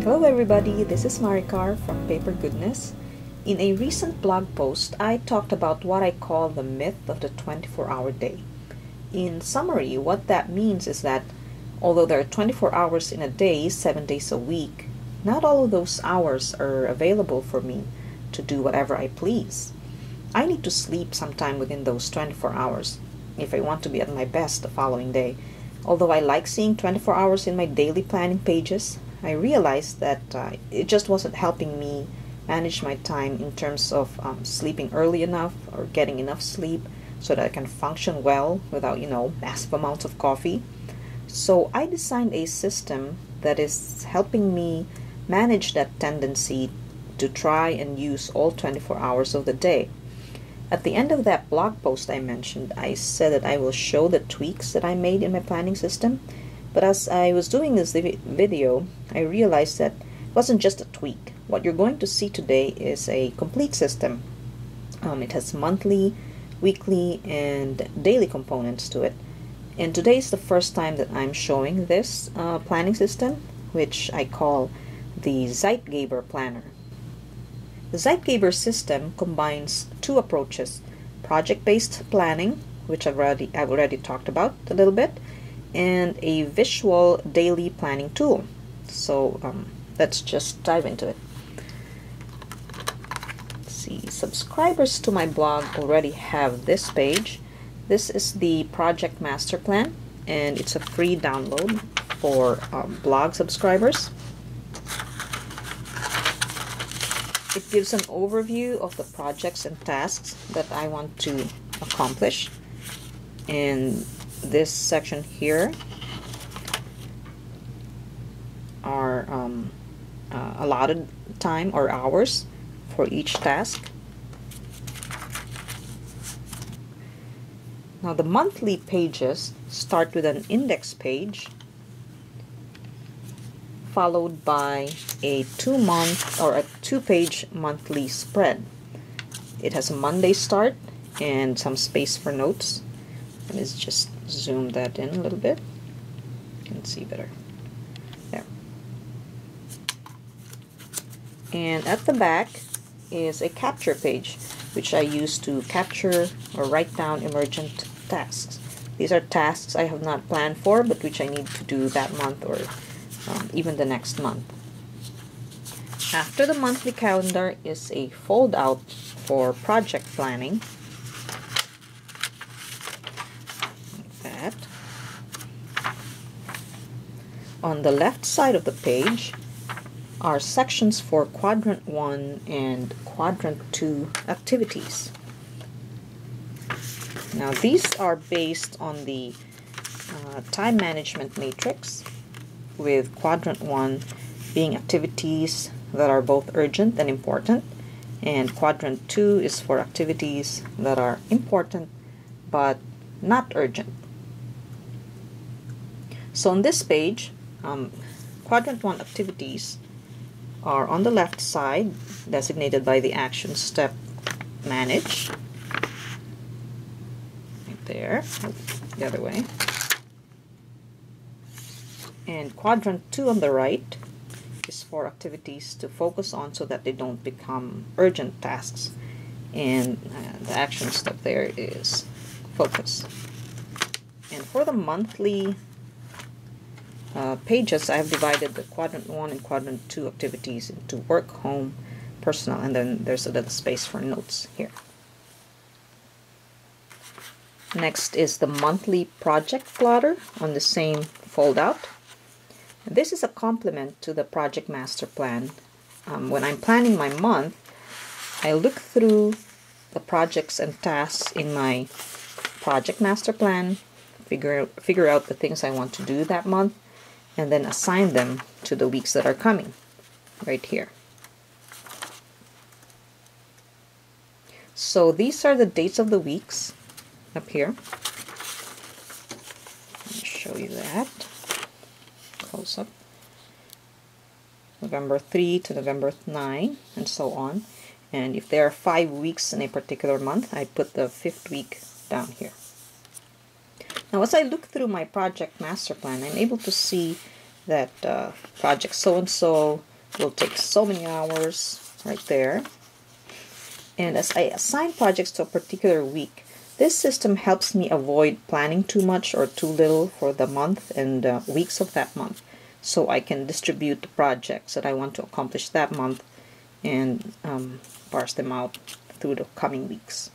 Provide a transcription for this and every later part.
Hello everybody, this is Maricar from Paper Goodness. In a recent blog post, I talked about what I call the myth of the 24-hour day. In summary, what that means is that although there are 24 hours in a day, 7 days a week, not all of those hours are available for me to do whatever I please. I need to sleep sometime within those 24 hours if I want to be at my best the following day. Although I like seeing 24 hours in my daily planning pages, I realized that it just wasn't helping me manage my time in terms of sleeping early enough or getting enough sleep so that I can function well without, massive amounts of coffee. So I designed a system that is helping me manage that tendency to try and use all 24 hours of the day. At the end of that blog post I mentioned, I said that I will show the tweaks that I made in my planning system. But as I was doing this video, I realized that it wasn't just a tweak. What you're going to see today is a complete system. It has monthly, weekly, and daily components to it. And today is the first time that I'm showing this planning system, which I call the Zeitgeber Planner. The Zeitgeber system combines two approaches: project-based planning, which I've already talked about a little bit, and a visual daily planning tool. So let's just dive into it. Let's see, subscribers to my blog already have this page. This is the Project Master Plan, and it's a free download for blog subscribers. It gives an overview of the projects and tasks that I want to accomplish. And this section here are allotted time or hours for each task. Now the monthly pages start with an index page followed by a 2-month or a 2-page monthly spread. It has a Monday start and some space for notes. Let's just zoom that in a little bit. You can see better. There. And at the back is a capture page, which I use to capture or write down emergent tasks. These are tasks I have not planned for, but which I need to do that month or even the next month. After the monthly calendar is a fold out for project planning. That. On the left side of the page are sections for quadrant 1 and quadrant 2 activities. Now these are based on the time management matrix, with quadrant 1 being activities that are both urgent and important, and quadrant 2 is for activities that are important but not urgent. So on this page, quadrant 1 activities are on the left side, designated by the action step manage. Right there, the other way. And quadrant 2 on the right is for activities to focus on so that they don't become urgent tasks. And the action step there is focus. And for the monthly pages, I have divided the quadrant 1 and quadrant 2 activities into work, home, personal, and then there's a little space for notes here. Next is the monthly project plotter on the same fold out. This is a complement to the Project Master Plan. When I'm planning my month, I look through the projects and tasks in my Project Master Plan, figure out the things I want to do that month, and then assign them to the weeks that are coming, right here. So these are the dates of the weeks up here. Let me show you that. Close up. November 3 to November 9, and so on. And if there are 5 weeks in a particular month, I put the 5th week down here. Now as I look through my project master plan, I'm able to see that project so-and-so will take so many hours right there. And as I assign projects to a particular week, this system helps me avoid planning too much or too little for the month and weeks of that month. So I can distribute the projects that I want to accomplish that month and parse them out through the coming weeks.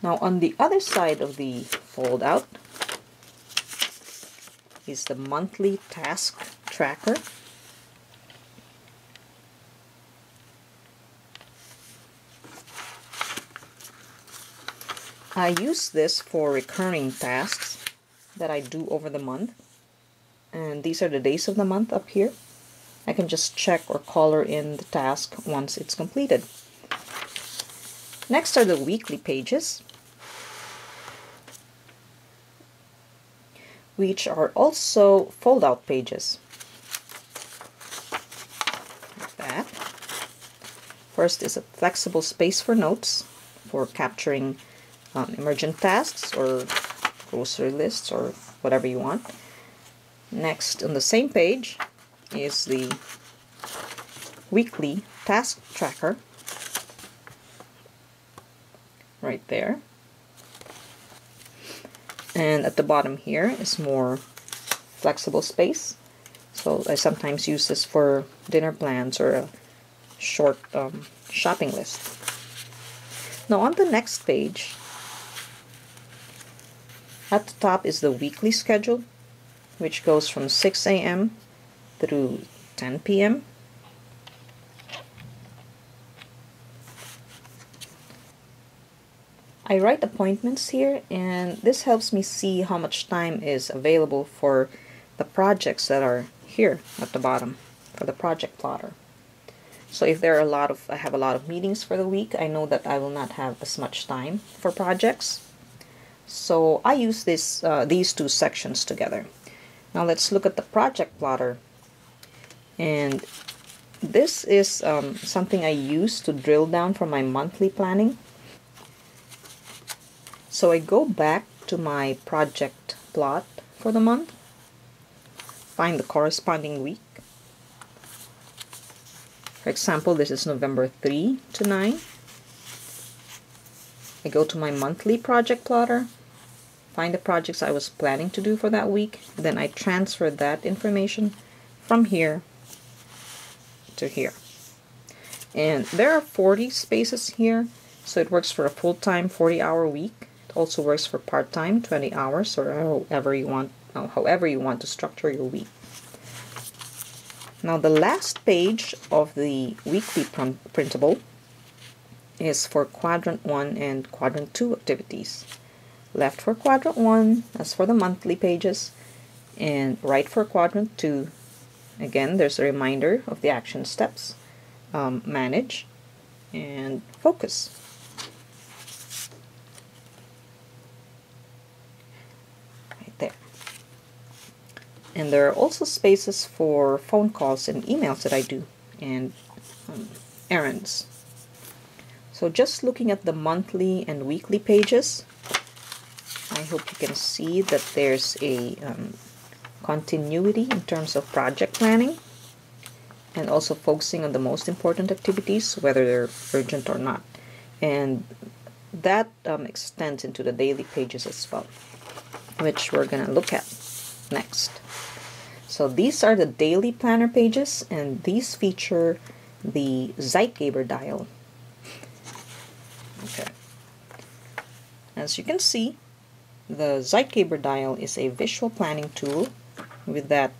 Now on the other side of the fold out is the monthly task tracker. I use this for recurring tasks that I do over the month, and these are the days of the month up here. I can just check or color in the task once it's completed. Next are the weekly pages, which are also fold-out pages. Like that. First is a flexible space for notes for capturing emergent tasks or grocery lists or whatever you want. Next, on the same page, is the weekly task tracker right there. And at the bottom here is more flexible space. So I sometimes use this for dinner plans or a short shopping list. Now on the next page, at the top is the weekly schedule, which goes from 6 a.m. through 10 p.m. I write appointments here, and this helps me see how much time is available for the projects that are here at the bottom for the project plotter. So if there are I have a lot of meetings for the week, I know that I will not have as much time for projects. So I use these two sections together. Now let's look at the project plotter. And this is something I use to drill down for my monthly planning. So I go back to my project plot for the month, find the corresponding week. For example, this is November 3 to 9. I go to my monthly project plotter, find the projects I was planning to do for that week, then I transfer that information from here to here. And there are 40 spaces here, so it works for a full-time 40-hour week. It also works for part-time 20 hours, or however you want to structure your week. Now the last page of the weekly printable is for quadrant 1 and quadrant 2 activities. Left for quadrant 1, as for the monthly pages, and right for quadrant 2. Again, there's a reminder of the action steps, manage, and focus. Right there. And there are also spaces for phone calls and emails that I do, and errands. So just looking at the monthly and weekly pages, I hope you can see that there's a continuity in terms of project planning, and also focusing on the most important activities, whether they're urgent or not. And that extends into the daily pages as well, which we're going to look at next. So these are the daily planner pages, and these feature the Zeitgeber dial. Okay. As you can see, the Zeitgeber dial is a visual planning tool with that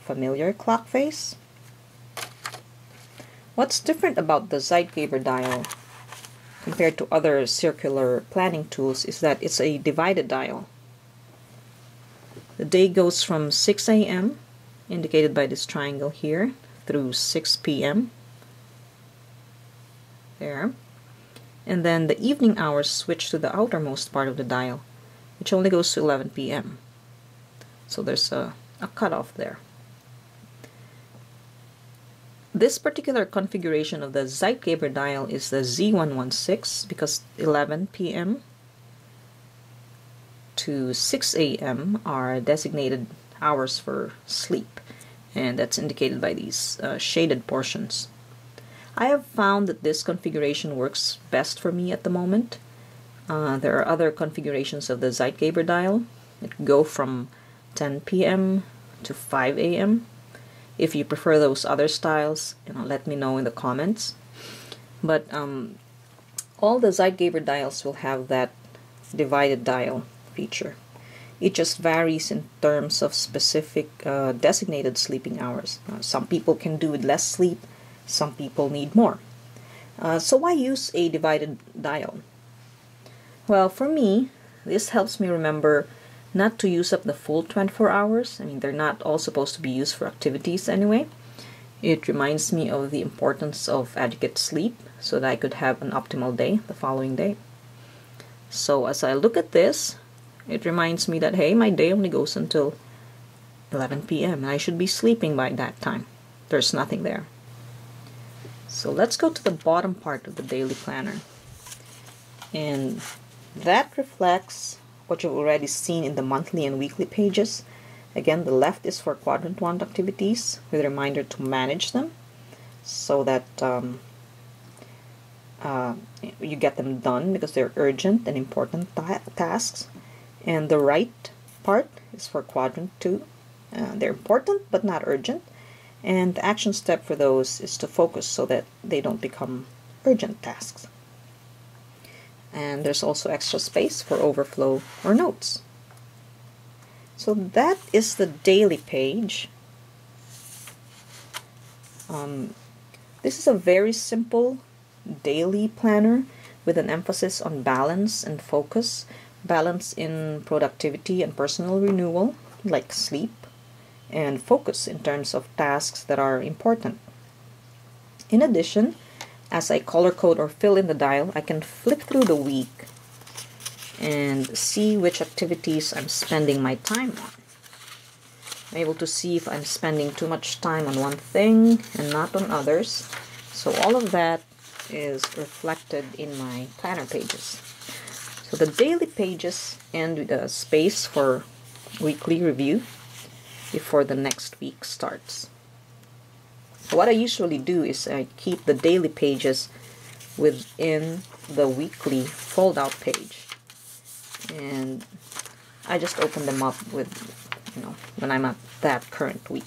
familiar clock face. What's different about the Zeitgeber dial compared to other circular planning tools is that it's a divided dial. The day goes from 6 a.m., indicated by this triangle here, through 6 p.m. There. And then the evening hours switch to the outermost part of the dial, which only goes to 11 p.m. So there's a cutoff there. This particular configuration of the Zeitgeber dial is the Z116 because 11 p.m. to 6 a.m. are designated hours for sleep, and that's indicated by these shaded portions. I have found that this configuration works best for me at the moment. There are other configurations of the Zeitgeber dial. It can go from 10 p.m. to 5 a.m. If you prefer those other styles, let me know in the comments. But all the Zeitgeber dials will have that divided dial feature. It just varies in terms of specific designated sleeping hours. Some people can do with less sleep, some people need more. So why use a divided dial? Well, for me, this helps me remember not to use up the full 24 hours. I mean, they're not all supposed to be used for activities anyway. It reminds me of the importance of adequate sleep so that I could have an optimal day the following day. So as I look at this, it reminds me that, hey, my day only goes until 11 p.m. and I should be sleeping by that time. There's nothing there. So let's go to the bottom part of the daily planner. And that reflects what you've already seen in the monthly and weekly pages. Again, the left is for quadrant 1 activities with a reminder to manage them so that you get them done because they're urgent and important tasks. And the right part is for quadrant 2. They're important but not urgent. And the action step for those is to focus so that they don't become urgent tasks. And there's also extra space for overflow or notes. So that is the daily page. This is a very simple daily planner with an emphasis on balance and focus. Balance in productivity and personal renewal, like sleep, and focus in terms of tasks that are important. In addition, as I color code or fill in the dial, I can flip through the week and see which activities I'm spending my time on. I'm able to see if I'm spending too much time on one thing and not on others. So all of that is reflected in my planner pages. So the daily pages end with a space for weekly review before the next week starts. What I usually do is I keep the daily pages within the weekly fold-out page. And I just open them up with, when I'm at that current week.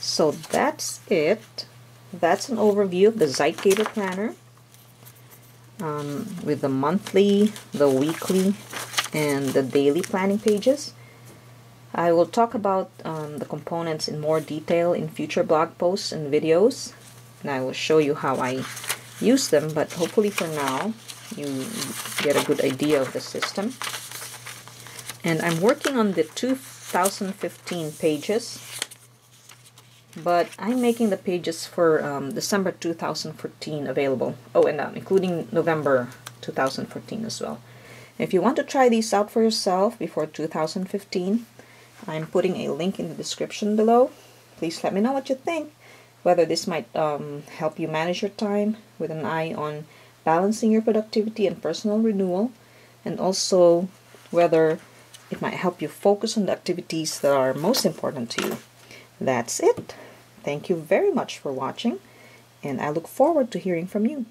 So that's it. That's an overview of the Zeitgeber Planner with the monthly, the weekly, and the daily planning pages. I will talk about the components in more detail in future blog posts and videos, and I will show you how I use them, but hopefully for now you get a good idea of the system. And I'm working on the 2015 pages, but I'm making the pages for December 2014 available. Oh, and including November 2014 as well. If you want to try these out for yourself before 2015, I'm putting a link in the description below. Please let me know what you think, whether this might help you manage your time with an eye on balancing your productivity and personal renewal, and also whether it might help you focus on the activities that are most important to you. That's it. Thank you very much for watching, and I look forward to hearing from you.